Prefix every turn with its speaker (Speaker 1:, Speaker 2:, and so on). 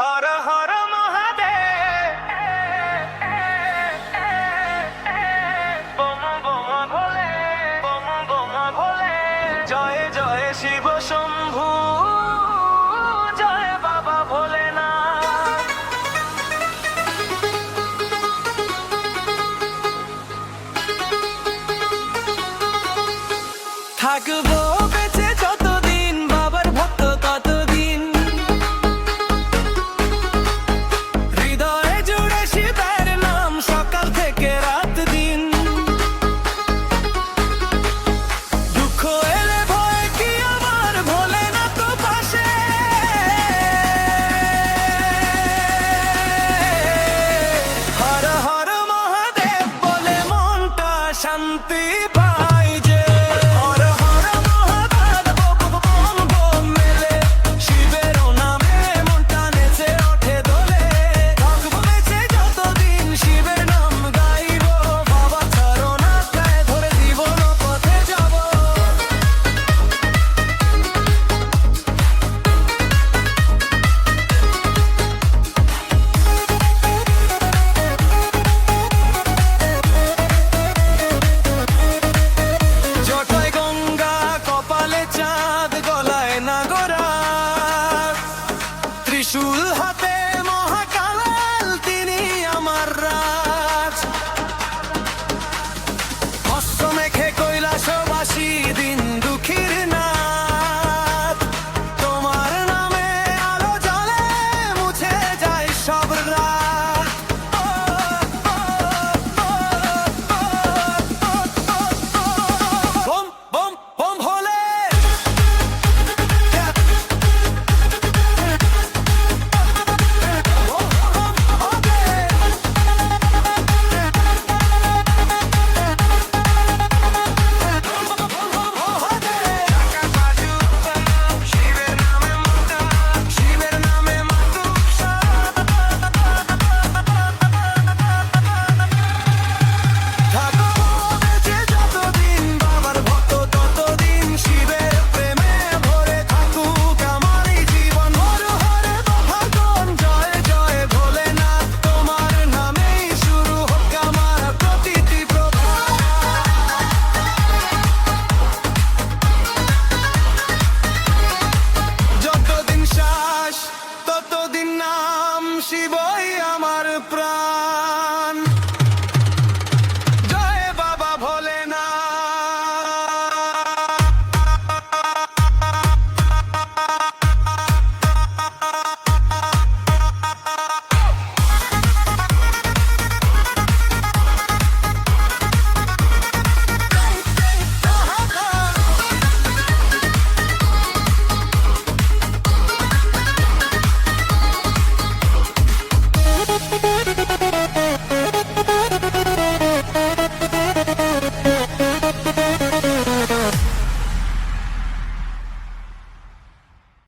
Speaker 1: Har Har Mahadev, bomb bomb ভোলে, bomb bomb ভোলে, জয় জয় শিব শম্ভু, জয় বাবা ভোলেনাথ। থাকবো বেঁচে যতদিন, বাবার ভক্ত ততদিন, হৃদয়ে জুড়ে শিবের নাম, সকাল থেকে রাত দিন। দুঃখ এলে ভয় কি আমার, ভোলেনাথ তো পাশে। হর হর মহাদেব বলে মনটা শান্তি পায় যে। হর হর মহাদেব বম বম মেলে, শিবেরও নামে মনটা নেচে ওঠে দোলে। থাকবো বেঁচে যতদিন, শিবের নাম গাইবো, বাবা ছাড়ো না গায়ে ধরে জীবন পথে যাব। জটায় গঙ্গা, কপালে চাঁদ, গলায় নাগরা, ত্রিশূল হাতে মহাকাল, তিনি আমার রাজ। অস্ত্র মেখে কৈলাসবাসী, দিন দুঃখীর নাথ। তোমার নামে আলো জ্বলে, মুছে যায় সব রাত। বম বম বম ভোলে, শিবের নামে মাতা, শিবের নামে মাতু। থাকবো বেঁচে যতদিন, বাবার ভক্ত ততদিন, শিবের প্রেমে ভরে থাকুক আমার এই জীবন। হর হরে মহাগণ, জয় জয় ভোলেনাথ, তোমার নামেই শুরু হোক আমার প্রতিটি প্রভাত। যতদিন শ্বাস ততদিন নাম, শিবই